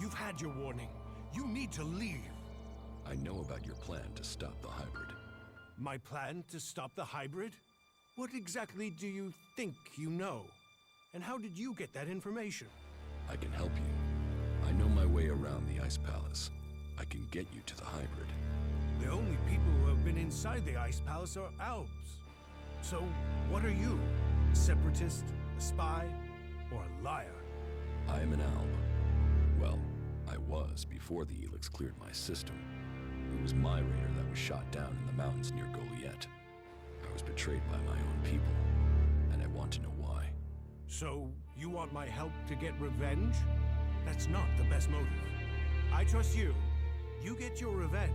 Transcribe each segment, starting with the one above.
You've had your warning. You need to leave. I know about your plan to stop the hybrid. My plan to stop the hybrid? What exactly do you think you know? And how did you get that information? I can help you. I know my way around the Ice Palace. I can get you to the hybrid. The only people who have been inside the Ice Palace are Albs. So, what are you? A separatist? A spy? Or a liar? I am an Alb. Well, I was before the Elex cleared my system. It was my raider that was shot down in the mountains near Goliath. I was betrayed by my own people, and I want to know why. So, you want my help to get revenge? That's not the best motive. I trust you. You get your revenge.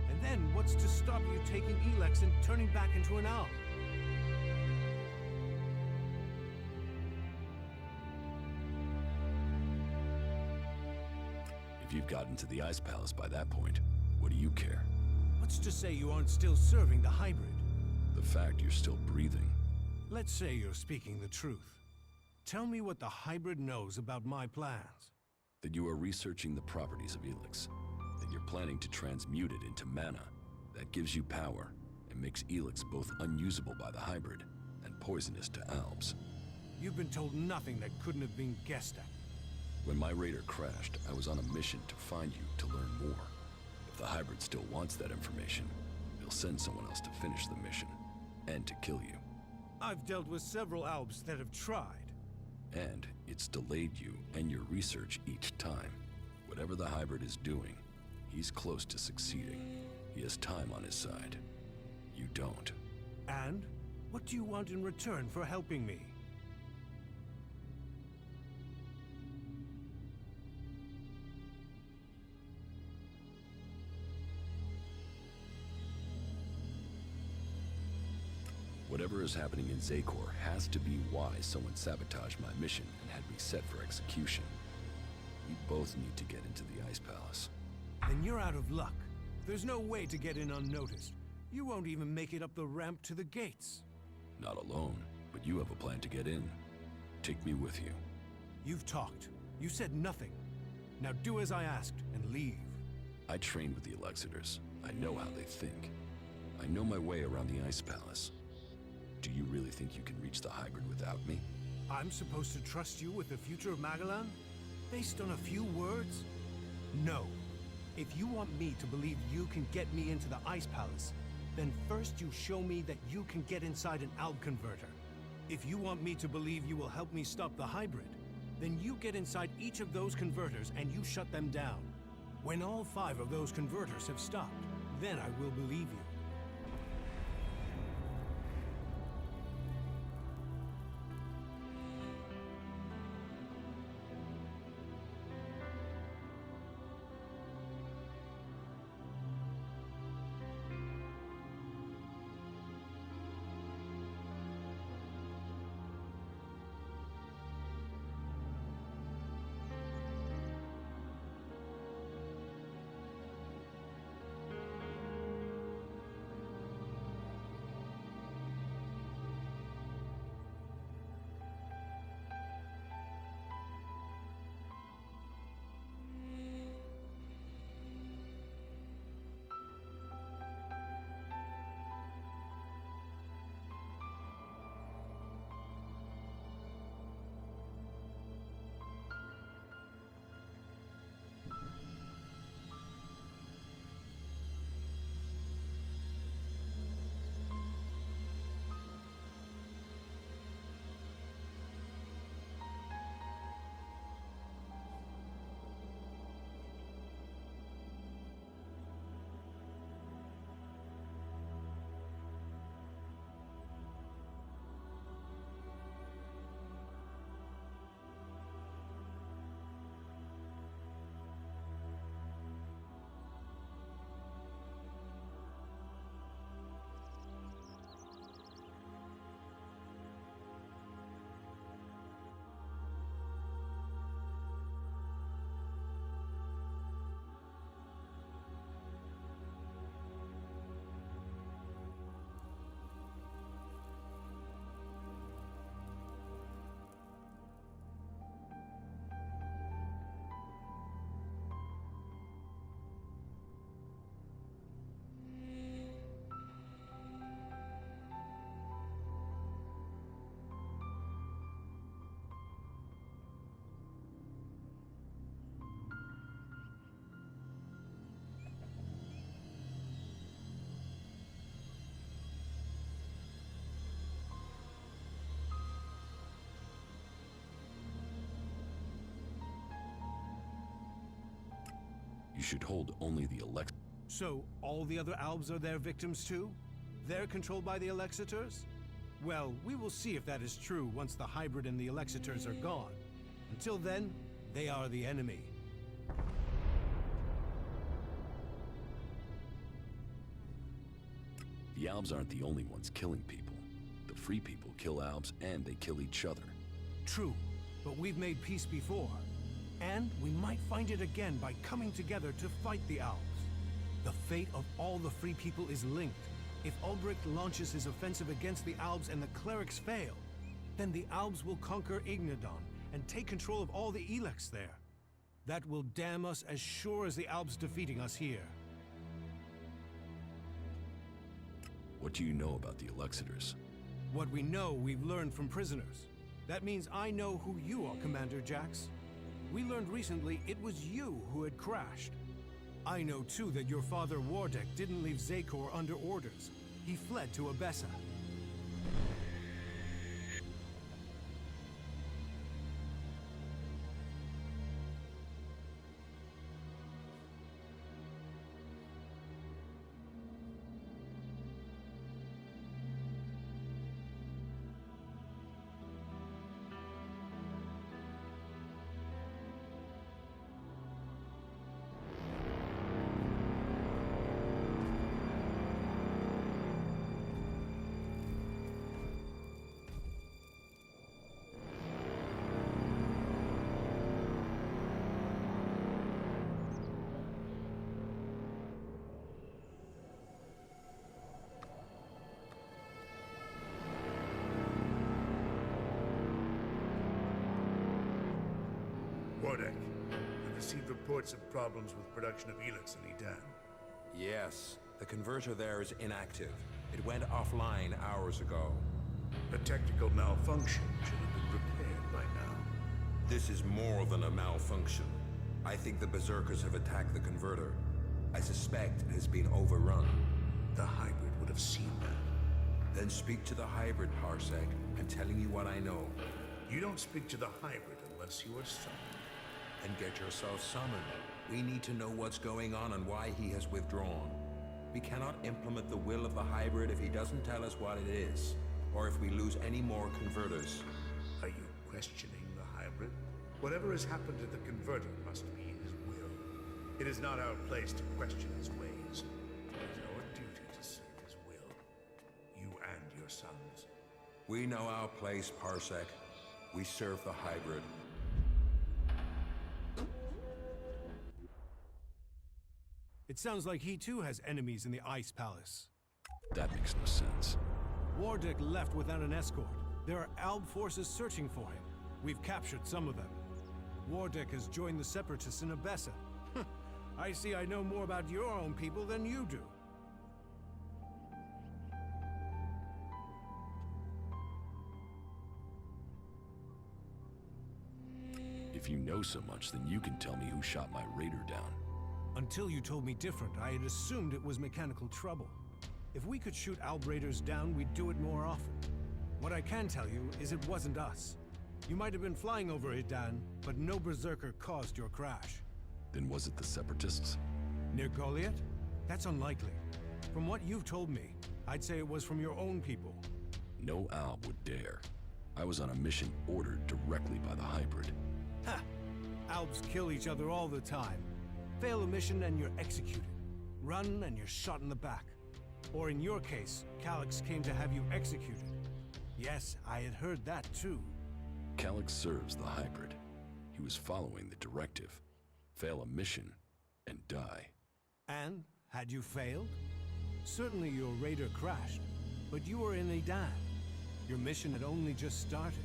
And then what's to stop you taking Elex and turning back into an Alb? If you've gotten to the Ice Palace by that point, what do you care? What's to say you aren't still serving the hybrid? The fact you're still breathing. Let's say you're speaking the truth. Tell me what the hybrid knows about my plans. That you are researching the properties of Elex. That you're planning to transmute it into mana. That gives you power and makes Elex both unusable by the hybrid and poisonous to Albs. You've been told nothing that couldn't have been guessed at. When my raider crashed, I was on a mission to find you to learn more. If the hybrid still wants that information, they'll send someone else to finish the mission and to kill you. I've dealt with several Albs that have tried. And it's delayed you and your research each time. Whatever the hybrid is doing, he's close to succeeding. He has time on his side. You don't. And? What do you want in return for helping me? Whatever is happening in Zakor has to be why someone sabotaged my mission and had me set for execution. We both need to get into the Ice Palace. Then you're out of luck. There's no way to get in unnoticed. You won't even make it up the ramp to the gates. Not alone, but you have a plan to get in. Take me with you. You've talked. You said nothing. Now do as I asked and leave. I trained with the Elexitors. I know how they think. I know my way around the Ice Palace. Do you really think you can reach the hybrid without me? I'm supposed to trust you with the future of Magalan? Based on a few words? No. If you want me to believe you can get me into the Ice Palace, then first you show me that you can get inside an Alb converter. If you want me to believe you will help me stop the hybrid, then you get inside each of those converters and you shut them down. When all 5 of those converters have stopped, then I will believe you. should hold only the Elex. So, all the other Albs are their victims too? They're controlled by the Alexiters? Well, we will see if that is true once the hybrid and the Alexiters are gone. Until then, they are the enemy. The Albs aren't the only ones killing people. The Free People kill Albs and they kill each other. True, but we've made peace before. And we might find it again by coming together to fight the Albs. The fate of all the Free People is linked. If Ulbricht launches his offensive against the Albs and the clerics fail, then the Albs will conquer Ignadon and take control of all the Elex there. That will damn us as sure as the Albs defeating us here. What do you know about the Alexiters? What we know, we've learned from prisoners. That means I know who you are, Commander Jax. We learned recently it was you who had crashed. I know too that your father Wardek didn't leave Zakor under orders. He fled to Abessa. Wardek, we received reports of problems with production of Elex in Edan. Yes, the converter there is inactive. It went offline hours ago. A technical malfunction should have been repaired by now. This is more than a malfunction. I think the Berserkers have attacked the converter. I suspect it has been overrun. The hybrid would have seen that. Then speak to the hybrid, Parsec. I'm telling you what I know. You don't speak to the hybrid unless you are summoned. And get yourself summoned. We need to know what's going on and why he has withdrawn. We cannot implement the will of the hybrid if he doesn't tell us what it is, or if we lose any more converters. Are you questioning the hybrid? Whatever has happened to the converter must be his will. It is not our place to question his ways. It is our duty to serve his will. You and your sons. We know our place, Parsec. We serve the hybrid. It sounds like he too has enemies in the Ice Palace. That makes no sense. Wardek left without an escort. There are Alb forces searching for him. We've captured some of them. Wardek has joined the Separatists in Abessa. I see I know more about your own people than you do. If you know so much, then you can tell me who shot my raider down. Until you told me different, I had assumed it was mechanical trouble. If we could shoot Alb raiders down, we'd do it more often. What I can tell you is it wasn't us. You might have been flying over Edan, but no Berserker caused your crash. Then was it the Separatists? Near Goliath? That's unlikely. From what you've told me, I'd say it was from your own people. No Alb would dare. I was on a mission ordered directly by the hybrid. Ha! Albs kill each other all the time. Fail a mission and you're executed. Run and you're shot in the back. Or in your case, Calyx came to have you executed. Yes, I had heard that too. Calyx serves the hybrid. He was following the directive. Fail a mission and die. And, had you failed? Certainly your raider crashed, but you were in Edan. Your mission had only just started.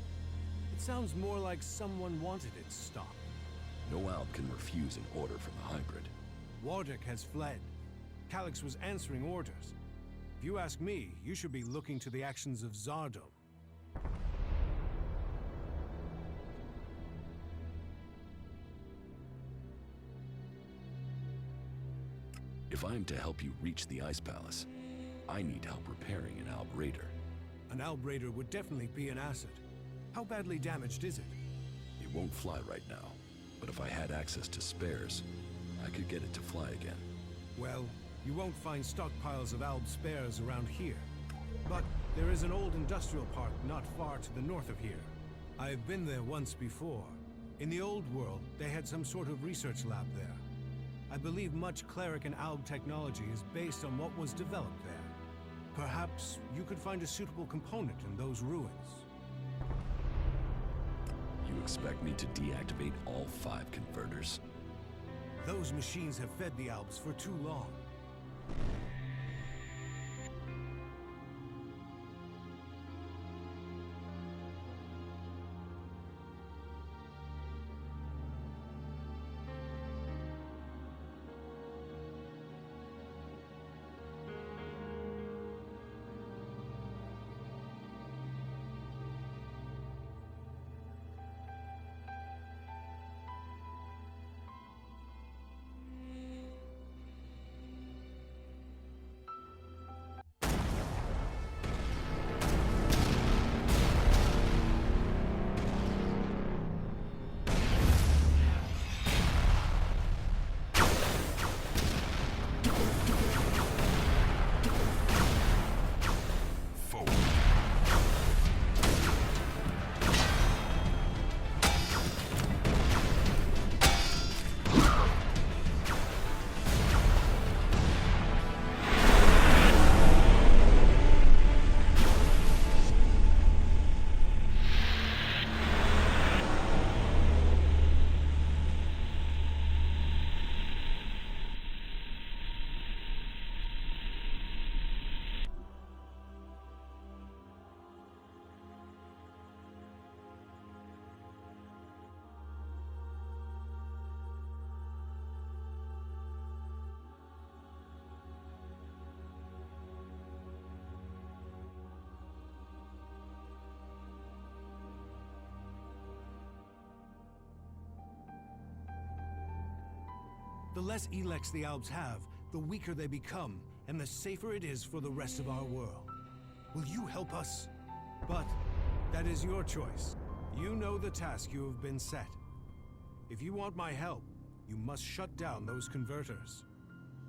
It sounds more like someone wanted it stopped. No Alb can refuse an order from the hybrid. Wardek has fled. Calyx was answering orders. If you ask me, you should be looking to the actions of Zardom. If I am to help you reach the Ice Palace, I need help repairing an Alb raider. An Alb raider would definitely be an asset. How badly damaged is it? It won't fly right now, but if I had access to spares, I could get it to fly again. Well, you won't find stockpiles of alb spares around here. But there is an old industrial park not far to the north of here. I've been there once before. In the old world, they had some sort of research lab there. I believe much cleric and alb technology is based on what was developed there. Perhaps you could find a suitable component in those ruins. You expect me to deactivate all 5 converters? Those machines have fed the Albs for too long. The less Elex the Albs have, the weaker they become, and the safer it is for the rest of our world. Will you help us? But that is your choice. You know the task you have been set. If you want my help, you must shut down those converters.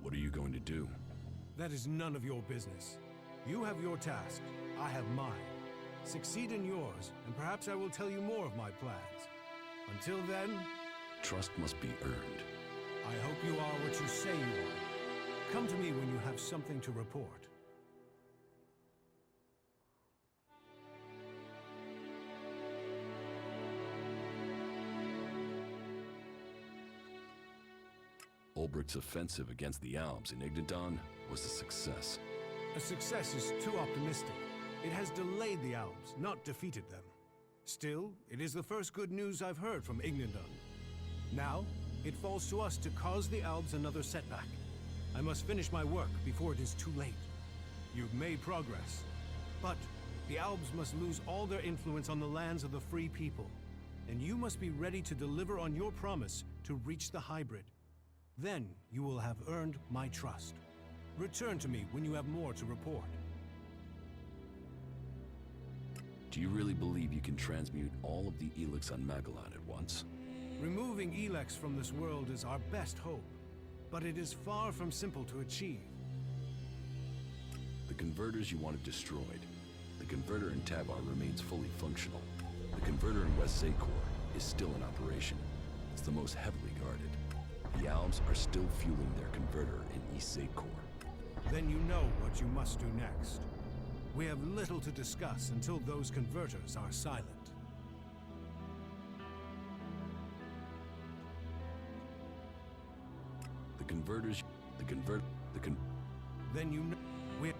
What are you going to do? That is none of your business. You have your task, I have mine. Succeed in yours, and perhaps I will tell you more of my plans. Until then... Trust must be earned. I hope you are what you say you are. Come to me when you have something to report. Ulbricht's offensive against the Albs in Ignadon was a success. A success is too optimistic. It has delayed the Albs, not defeated them. Still, it is the first good news I've heard from Ignadon. Now, it falls to us to cause the Albs another setback. I must finish my work before it is too late. You've made progress, but the Albs must lose all their influence on the lands of the free people, and you must be ready to deliver on your promise to reach the hybrid. Then you will have earned my trust. Return to me when you have more to report. Do you really believe you can transmute all of the Elex on Magellan at once? Removing Elex from this world is our best hope, but it is far from simple to achieve. The converters you wanted destroyed. The converter in Tabar remains fully functional. The converter in West Zakor is still in operation. It's the most heavily guarded. The Albs are still fueling their converter in East Zakor. Then you know what you must do next. We have little to discuss until those converters are silent. Then you know we...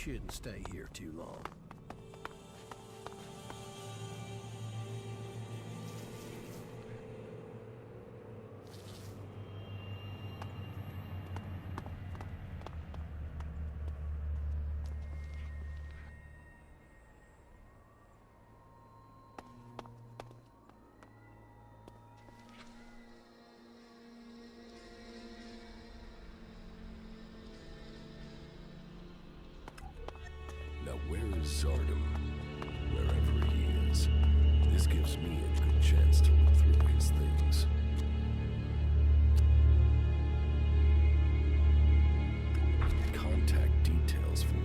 shouldn't stay here too long. Now where is Zardom? Wherever he is. This gives me a good chance to look through his things. Contact details for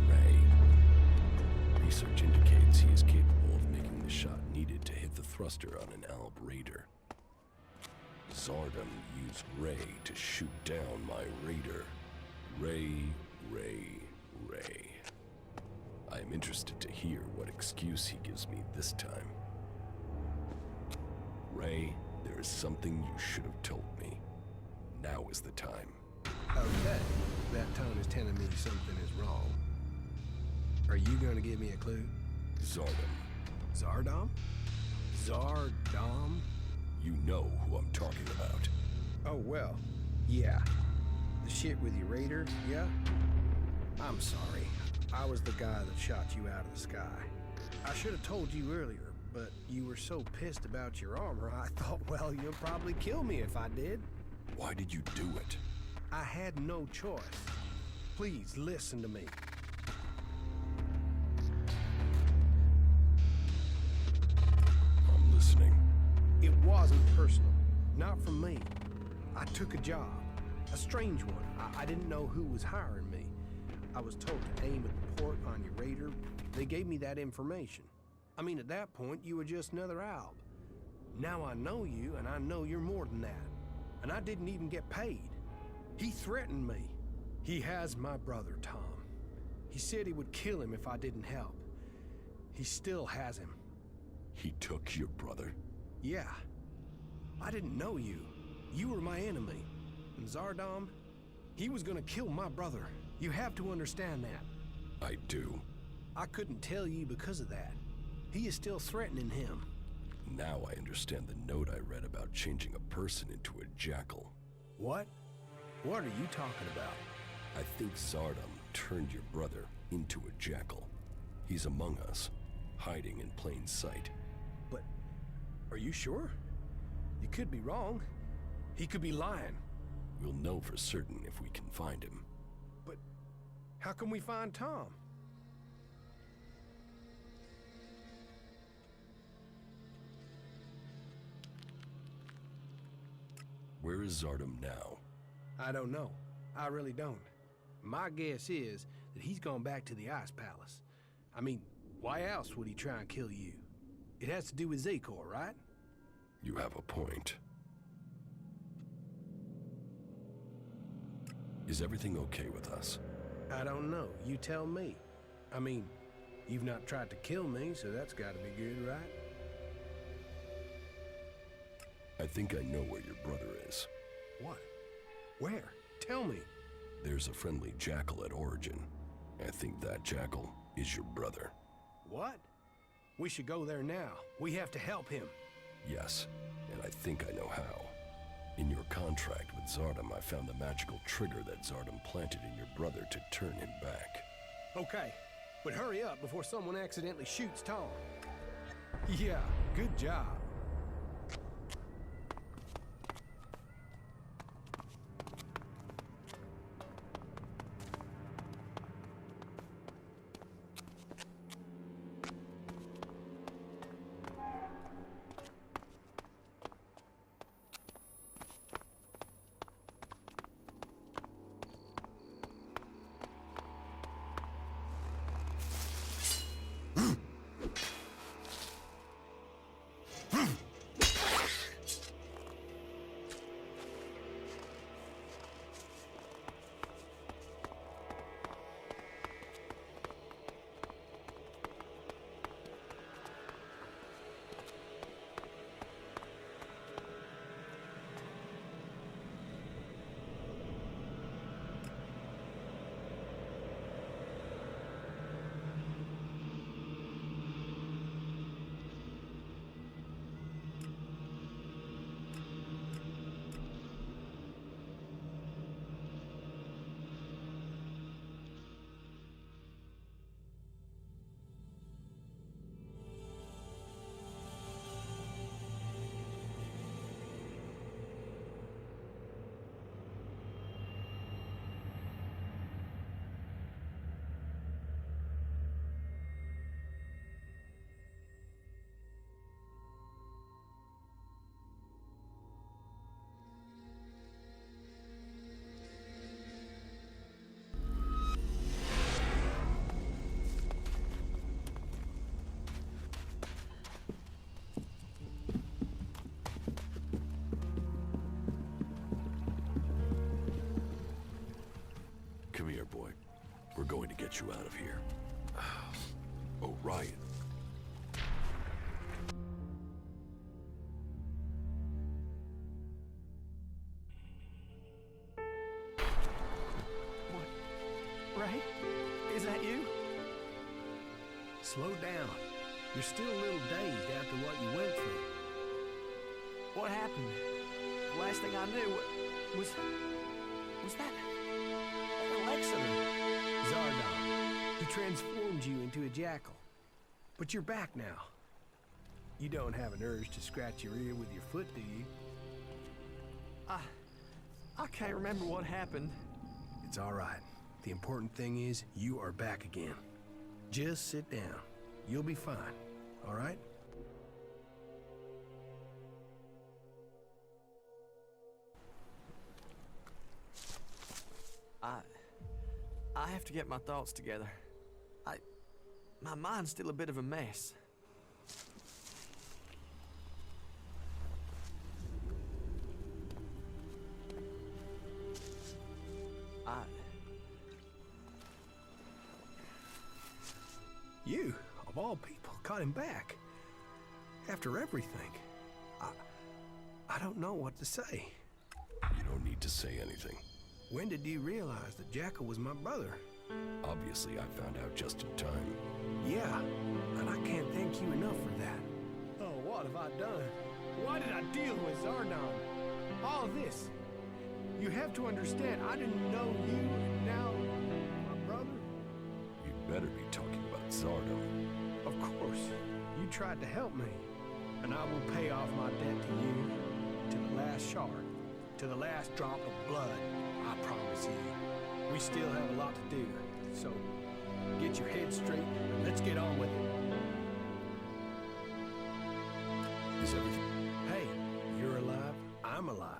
Ray. Research indicates he is capable of making the shot needed to hit the thruster on an Alb Raider. Zardom used Ray to shoot down my Raider. Ray. I am interested to hear what excuse he gives me this time. Ray, there is something you should have told me. Now is the time. Okay, that tone is telling me something is wrong. Are you going to give me a clue? Zardom. Zardom? Zardom? You know who I'm talking about. Oh, well, yeah. The shit with your raider, yeah? I'm sorry. I was the guy that shot you out of the sky. I should have told you earlier, but you were so pissed about your armor, I thought, well, you'll probably kill me if I did. Why did you do it? I had no choice. Please, listen to me. I'm listening. It wasn't personal. Not from me. I took a job. A strange one. I didn't know who was hiring me. I was told to aim at the port on your raider. They gave me that information. I mean, at that point, you were just another Alb. Now I know you, and I know you're more than that. And I didn't even get paid. He threatened me. He has my brother, Tom. He said he would kill him if I didn't help. He still has him. He took your brother? Yeah. I didn't know you. You were my enemy. And Zardom, he was gonna kill my brother. You have to understand that. I do. I couldn't tell you because of that. He is still threatening him. Now I understand the note I read about changing a person into a jackal. What? What are you talking about? I think Zardom turned your brother into a jackal. He's among us, hiding in plain sight. But, are you sure? You could be wrong. He could be lying. We'll know for certain if we can find him. But, how can we find Tom? Where is Zardom now? I don't know. I really don't. My guess is that he's gone back to the Ice Palace. I mean, why else would he try and kill you? It has to do with Zakor, right? You have a point. Is everything okay with us? I don't know. You tell me. I mean, you've not tried to kill me, so that's gotta be good, right? I think I know where your brother is. What? Where? Tell me. There's a friendly jackal at Origin. I think that jackal is your brother. What? We should go there now. We have to help him. Yes, and I think I know how. In your contract with Zardom, I found the magical trigger that Zardom planted in your brother to turn him back. Okay, but hurry up before someone accidentally shoots Tom. Yeah, good job. slow down. You're still a little dazed after what you went through. What happened? The last thing I knew was that Elex. Zardon. He transformed you into a jackal. But you're back now. You don't have an urge to scratch your ear with your foot, do you? I can't remember what happened. It's all right. The important thing is you are back again. Just sit down. You'll be fine, all right? I have to get my thoughts together. My mind's still a bit of a mess. You, of all people, got him back. After everything. I don't know what to say. You don't need to say anything. When did you realize that Jackal was my brother? Obviously, I found out just in time. Yeah, and I can't thank you enough for that. Oh, what have I done? Why did I deal with Zardon? All this. You have to understand, I didn't know you, and now my brother? You'd better be talking about Zardon. Of course. You tried to help me, and I will pay off my debt to you, to the last shard, to the last drop of blood, I promise you. We still have a lot to do, so get your head straight, and let's get on with it. Is everything... Hey, you're alive, I'm alive.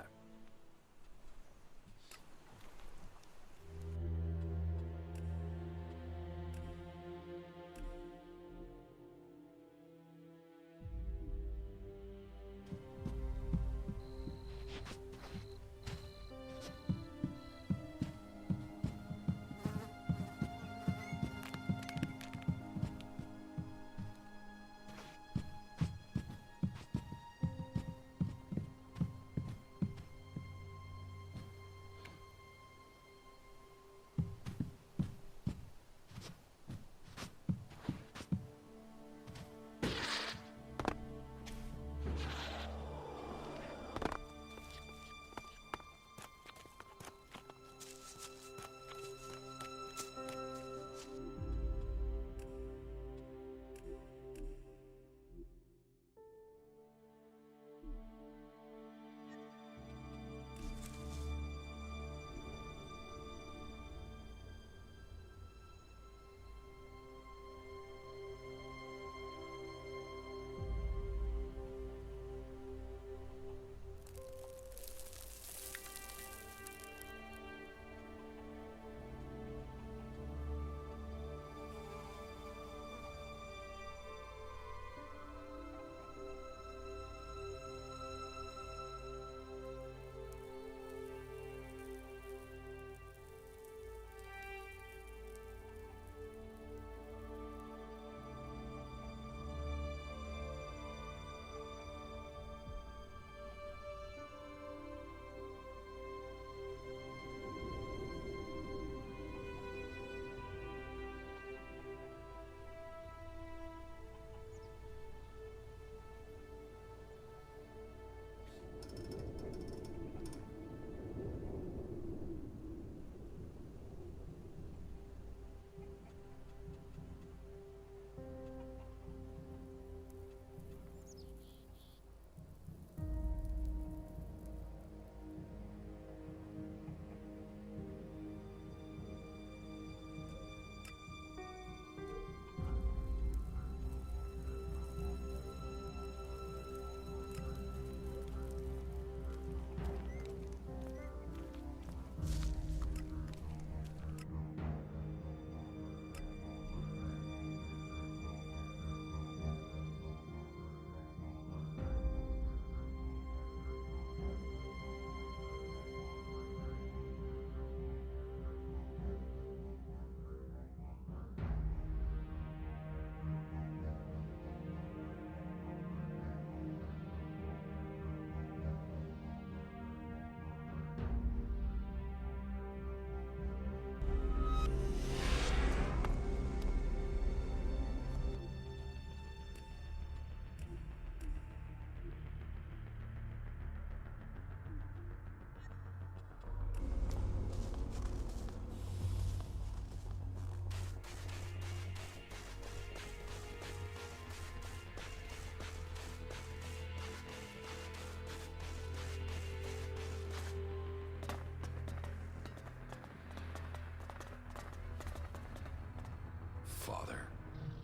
Father.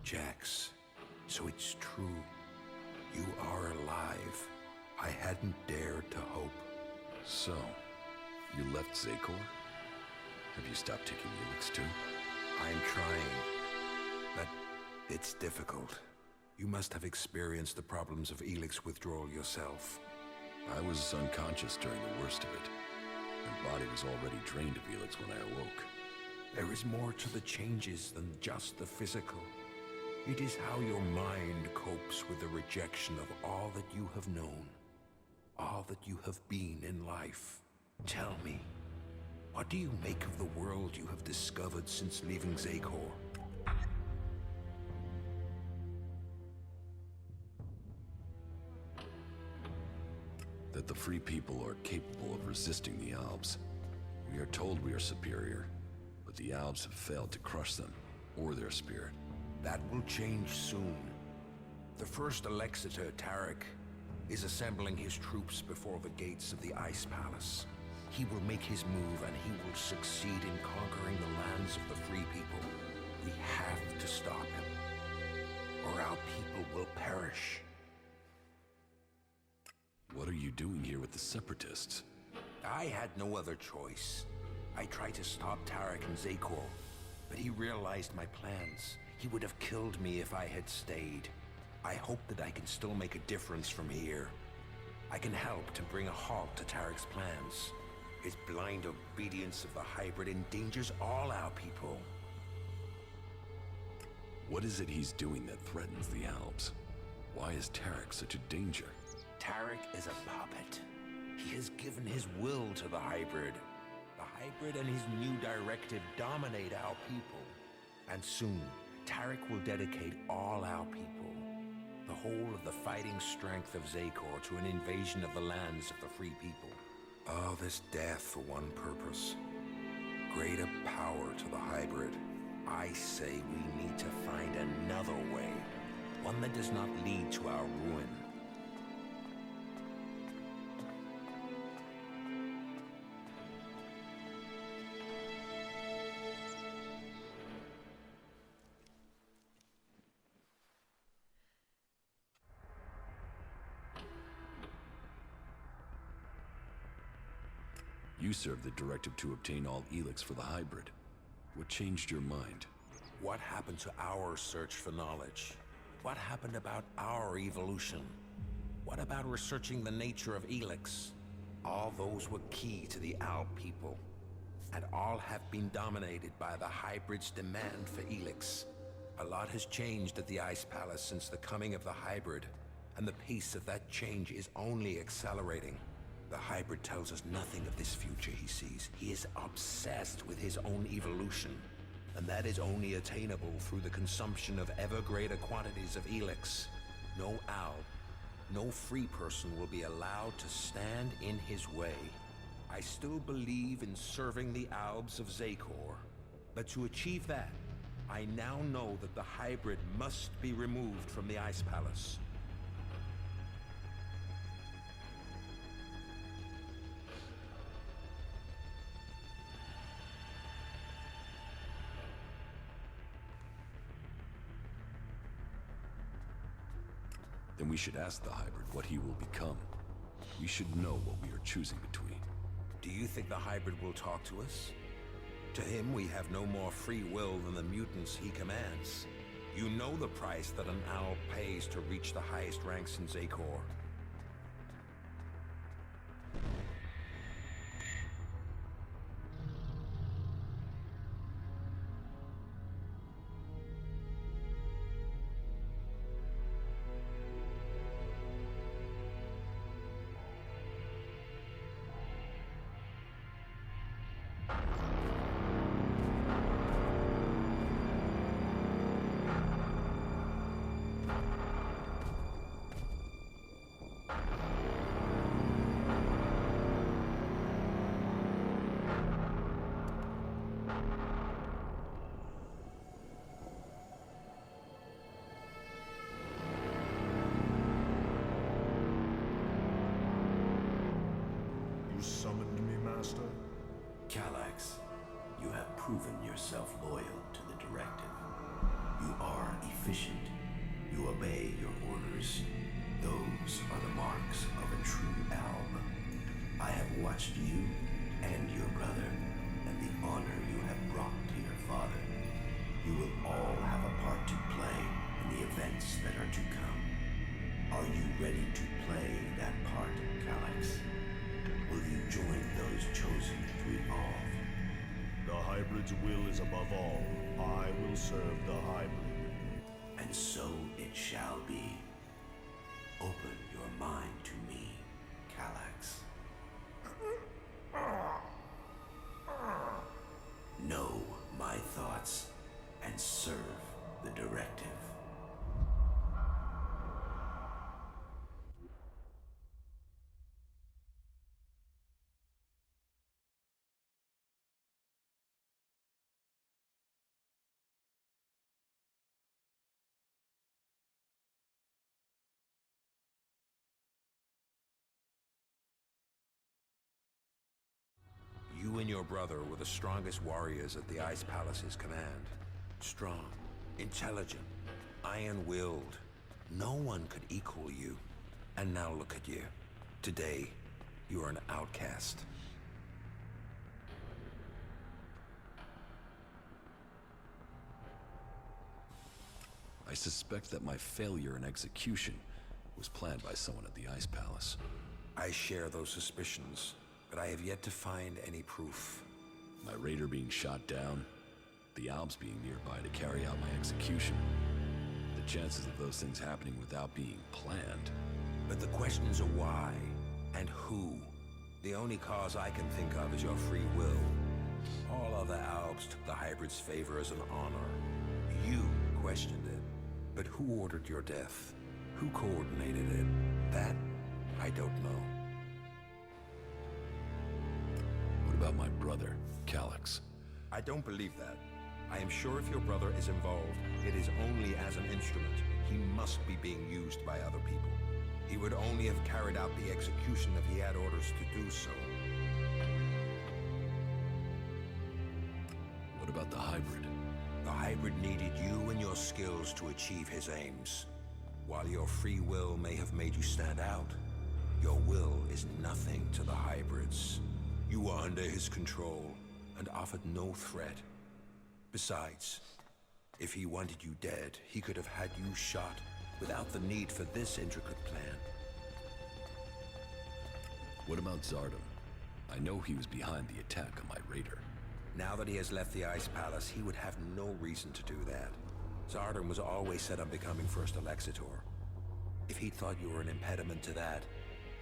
Jax, so it's true. You are alive. I hadn't dared to hope. So, you left Zakor? Have you stopped taking Elex too? I'm trying, but it's difficult. You must have experienced the problems of Elex withdrawal yourself. I was unconscious during the worst of it. My body was already drained of Elex when I awoke. There is more to the changes than just the physical. It is how your mind copes with the rejection of all that you have known, all that you have been in life. Tell me, what do you make of the world you have discovered since leaving Zakor? That the free people are capable of resisting the Albs. We are told we are superior, but the Albs have failed to crush them, or their spirit. That will change soon. The first Alexitor, Tarek, is assembling his troops before the gates of the Ice Palace. He will make his move, and he will succeed in conquering the lands of the free people. We have to stop him, or our people will perish. What are you doing here with the Separatists? I had no other choice. I tried to stop Tarek and Zakor, but he realized my plans. He would have killed me if I had stayed. I hope that I can still make a difference from here. I can help to bring a halt to Tarek's plans. His blind obedience of the hybrid endangers all our people. What is it he's doing that threatens the Albs? Why is Tarek such a danger? Tarek is a puppet. He has given his will to the hybrid. The hybrid and his new directive dominate our people. And soon, Tarek will dedicate all our people, the whole of the fighting strength of Zakor, to an invasion of the lands of the free people. All this death for one purpose. Greater power to the hybrid. I say we need to find another way. One that does not lead to our ruin. You served the directive to obtain all Elex for the hybrid. What changed your mind? What happened to our search for knowledge? What happened about our evolution? What about researching the nature of Elex? All those were key to the Al people. And all have been dominated by the hybrid's demand for Elex. A lot has changed at the Ice Palace since the coming of the hybrid, and the pace of that change is only accelerating. The hybrid tells us nothing of this future he sees. He is obsessed with his own evolution, and that is only attainable through the consumption of ever greater quantities of Elex. No Al, no free person will be allowed to stand in his way. I still believe in serving the Albs of Zakor, but to achieve that, I now know that the hybrid must be removed from the Ice Palace. Then we should ask the hybrid what he will become. We should know what we are choosing between. Do you think the hybrid will talk to us? To him, we have no more free will than the mutants he commands. You know the price that an owl pays to reach the highest ranks in Zakor. You summoned me, Master? Elex, you have proven yourself loyal to the directive. You are efficient. You obey your orders. Those are the marks of a true alb. I have watched you and your brother, and the honor you have brought to your father. You will all have a part to play in the events that are to come. Are you ready to play that part, Elex? Will you join those chosen to evolve? The hybrid's will is above all. I will serve the hybrid. And so it shall be. Open your mind to me, Elex. Know my thoughts and serve the directive. You and your brother were the strongest warriors at the Ice Palace's command. Strong, intelligent, iron-willed. No one could equal you. And now look at you. Today, you are an outcast. I suspect that my failure in execution was planned by someone at the Ice Palace. I share those suspicions, but I have yet to find any proof. My raider being shot down, the Alps being nearby to carry out my execution. The chances of those things happening without being planned. But the questions are why and who. The only cause I can think of is your free will. All other Alps took the hybrid's favor as an honor. You questioned it. But who ordered your death? Who coordinated it? That, I don't know. What about my brother, Elex? I don't believe that. I am sure if your brother is involved, it is only as an instrument. He must be being used by other people. He would only have carried out the execution if he had orders to do so. What about the hybrid? The hybrid needed you and your skills to achieve his aims. While your free will may have made you stand out, your will is nothing to the hybrids. You were under his control and offered no threat. Besides, if he wanted you dead, he could have had you shot without the need for this intricate plan. What about Zardom? I know he was behind the attack on my raider. Now that he has left the Ice Palace, he would have no reason to do that. Zardom was always set on becoming First Elexitor. If he thought you were an impediment to that,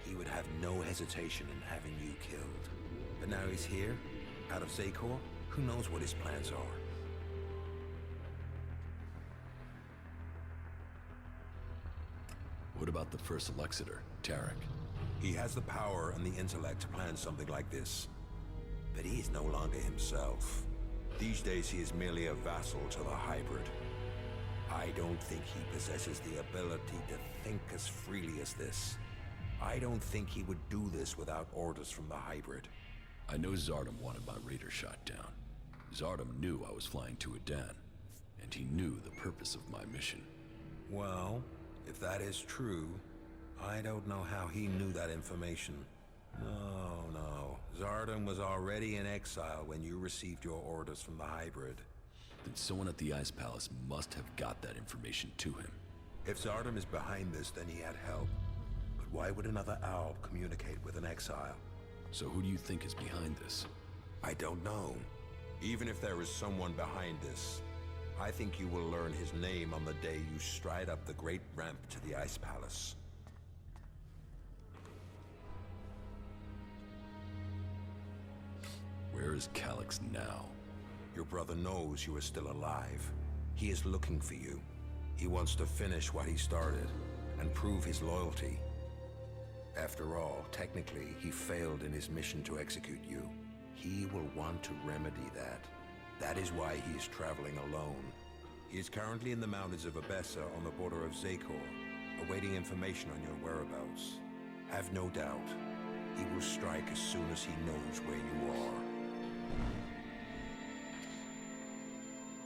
he would have no hesitation in having you killed. But now he's here, out of Zakor, who knows what his plans are? What about the First Elexitor, Tarek? He has the power and the intellect to plan something like this. But he is no longer himself. These days he is merely a vassal to the hybrid. I don't think he possesses the ability to think as freely as this. I don't think he would do this without orders from the hybrid. I know Zardom wanted my raider shot down. Zardom knew I was flying to Adan, and he knew the purpose of my mission. Well, if that is true, I don't know how he knew that information. No. Zardom was already in exile when you received your orders from the hybrid. Then someone at the Ice Palace must have got that information to him. If Zardom is behind this, then he had help. But why would another Alb communicate with an exile? So who do you think is behind this? I don't know. Even if there is someone behind this, I think you will learn his name on the day you stride up the great ramp to the Ice Palace. Where is Elex now? Your brother knows you are still alive. He is looking for you. He wants to finish what he started and prove his loyalty. After all, technically, he failed in his mission to execute you. He will want to remedy that. That is why he is traveling alone. He is currently in the mountains of Abessa on the border of Zakor, awaiting information on your whereabouts. Have no doubt, he will strike as soon as he knows where you are.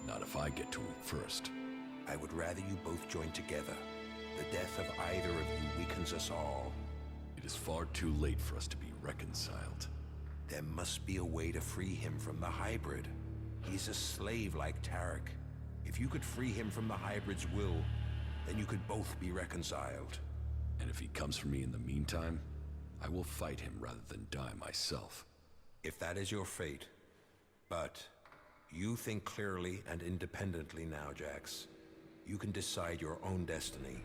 Not if I get to him first. I would rather you both join together. The death of either of you weakens us all. It is far too late for us to be reconciled. There must be a way to free him from the hybrid. He's a slave like Tarek. If you could free him from the hybrid's will, then you could both be reconciled. And if he comes for me in the meantime, I will fight him rather than die myself. If that is your fate. But you think clearly and independently now, Jax. You can decide your own destiny.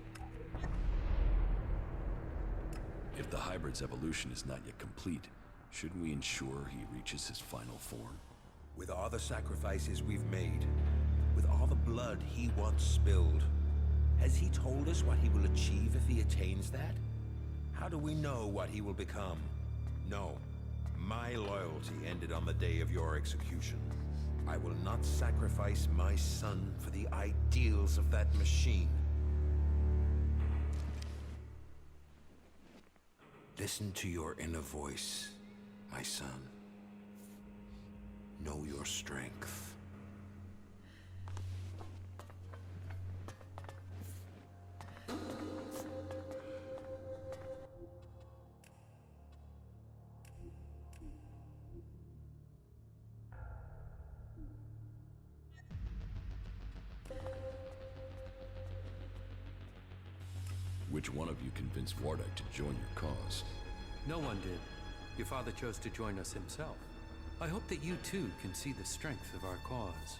If the hybrid's evolution is not yet complete, shouldn't we ensure he reaches his final form? With all the sacrifices we've made, with all the blood he once spilled, has he told us what he will achieve if he attains that? How do we know what he will become? No. My loyalty ended on the day of your execution. I will not sacrifice my son for the ideals of that machine. Listen to your inner voice, my son. Know your strength. Which one of you convinced Wardak to join your cause? No one did. Your father chose to join us himself. I hope that you too can see the strength of our cause.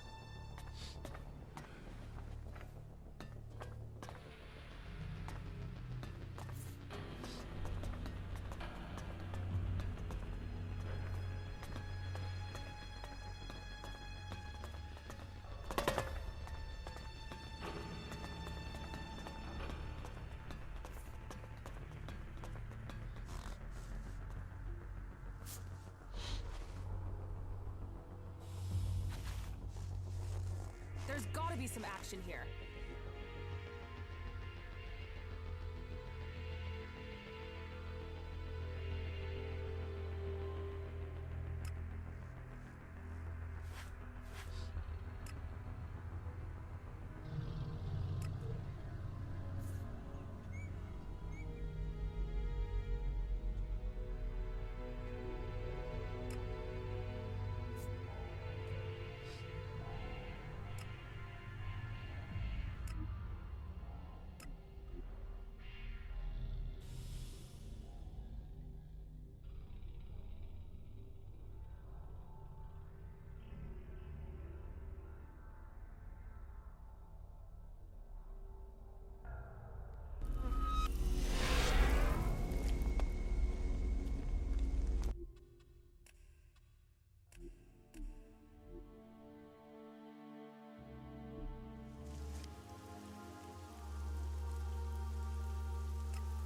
There's gotta be some action here.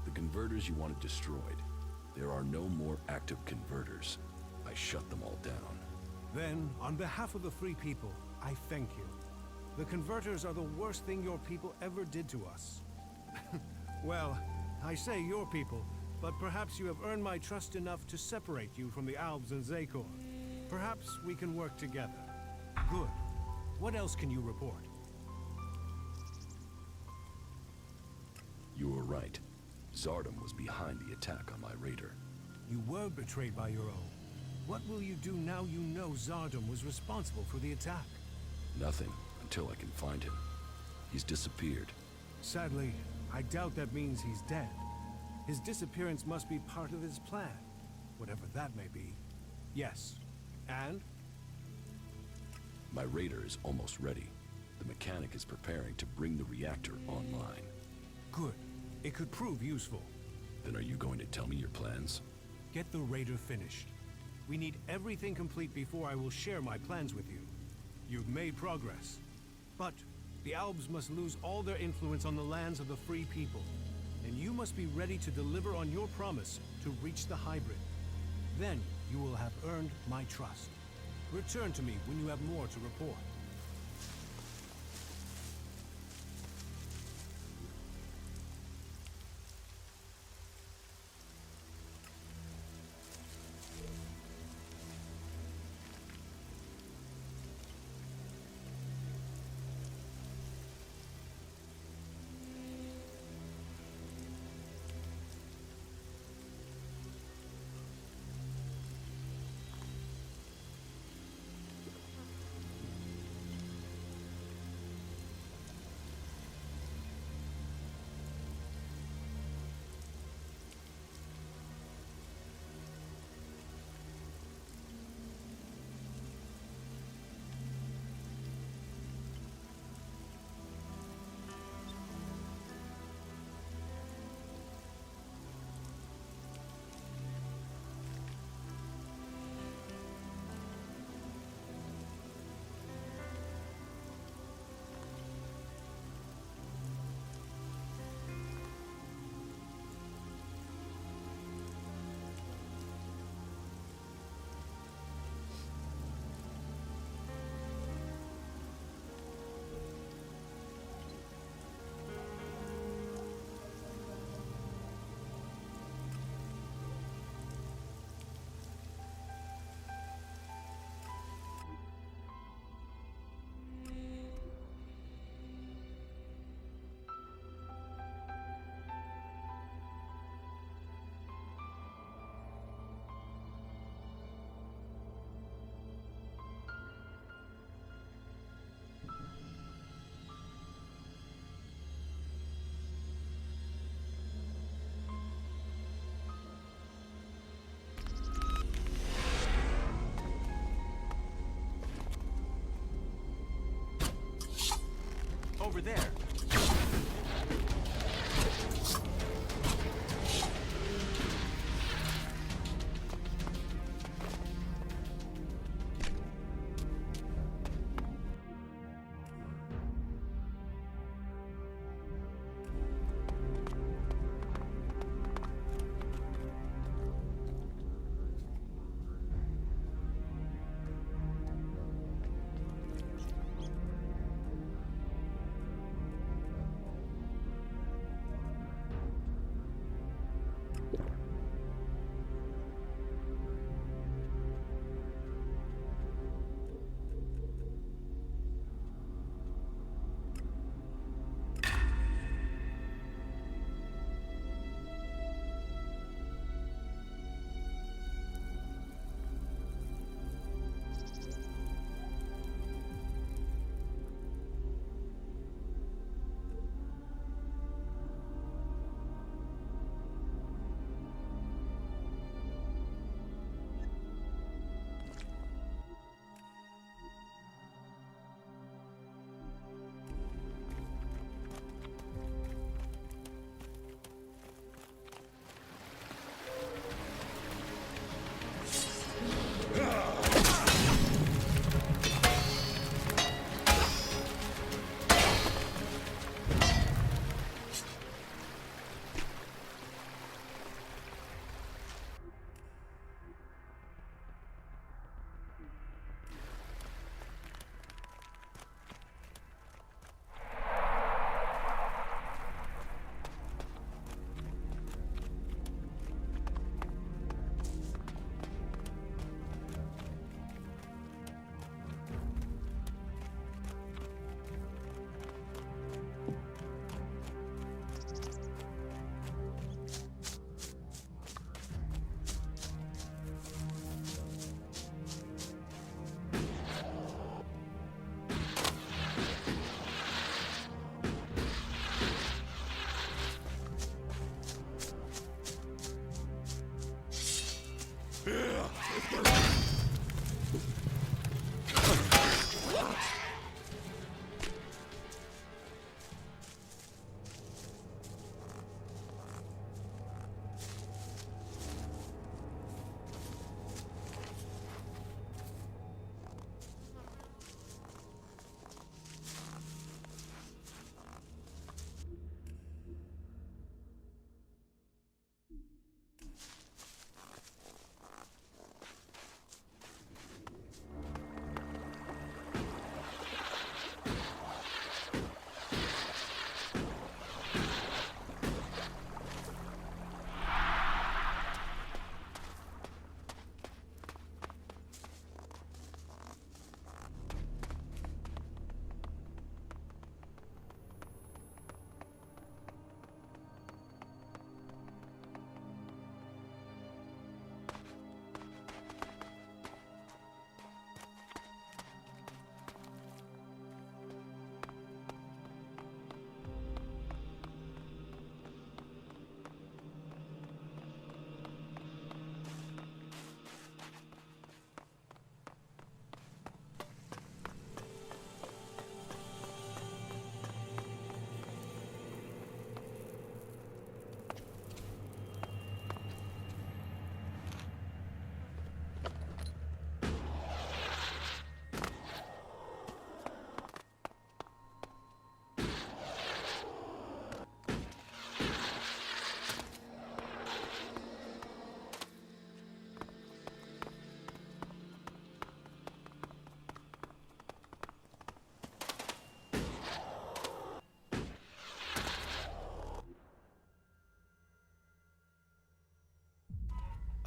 The converters you wanted destroyed. There are no more active converters. I shut them all down. Then, on behalf of the Free People, I thank you. The converters are the worst thing your people ever did to us. Well, I say your people, but perhaps you have earned my trust enough to separate you from the Albs and Zakor. Perhaps we can work together. Good. What else can you report? You were right. Zardom was behind the attack on my raider. You were betrayed by your own. What will you do now you know Zardom was responsible for the attack? Nothing, until I can find him. He's disappeared. Sadly, I doubt that means he's dead. His disappearance must be part of his plan, whatever that may be. Yes. And? My raider is almost ready. The mechanic is preparing to bring the reactor online. Good. It could prove useful. Then are you going to tell me your plans? Get the raider finished. We need everything complete before I will share my plans with you. You've made progress. But the Albs must lose all their influence on the lands of the Free People. And you must be ready to deliver on your promise to reach the hybrid. Then you will have earned my trust. Return to me when you have more to report. over there.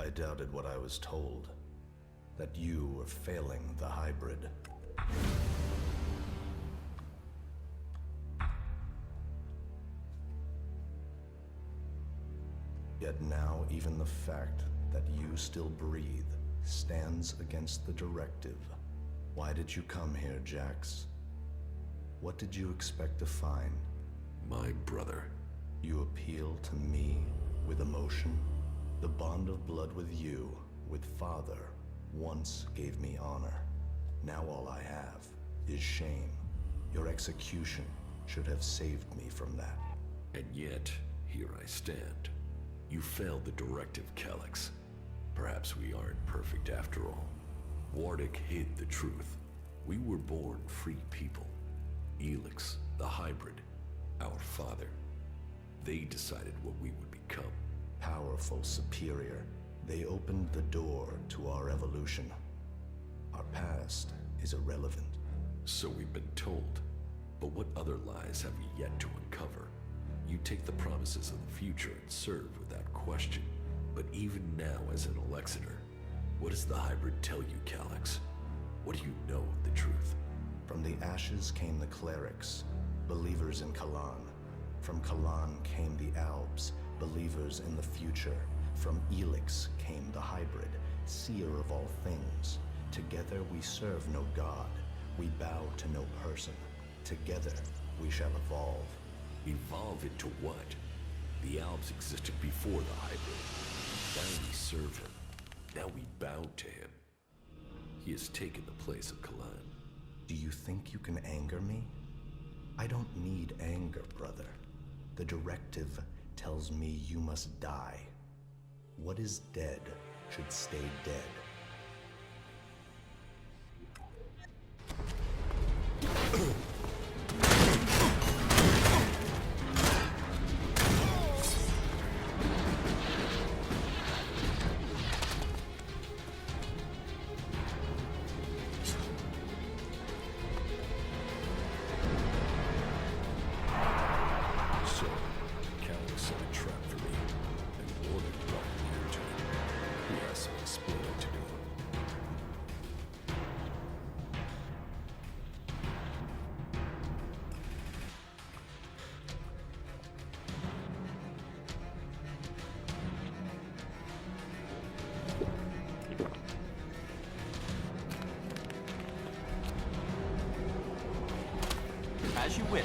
I doubted what I was told. That you were failing the hybrid. Yet now, even the fact that you still breathe stands against the directive. Why did you come here, Jax? What did you expect to find? My brother. You appeal to me with emotion? The bond of blood with you, with Father, once gave me honor. Now all I have is shame. Your execution should have saved me from that. And yet, here I stand. You failed the directive, Elex. Perhaps we aren't perfect after all. Wardic hid the truth. We were born free people. Elex, the hybrid, our father. They decided what we would become. Powerful, superior. They opened the door to our evolution. Our past is irrelevant. So we've been told. But what other lies have we yet to uncover? You take the promises of the future and serve without question. But even now, as an Alexander, what does the hybrid tell you, Elex? What do you know of the truth? From the ashes came the clerics, believers in Kalan. From Kalan came the Albs, believers in the future. From Elex came the hybrid, seer of all things. Together we serve no god, we bow to no person. Together we shall evolve. Evolve into what? The Albs existed before the hybrid. Now we serve him. Now we bow to him. He has taken the place of Kalan. Do you think you can anger me? I don't need anger, brother. The directive tells me you must die. What is dead should stay dead. So, Calix set a trap for me, and Warden brought me here to him. He asked me to explain what to do. As you wish.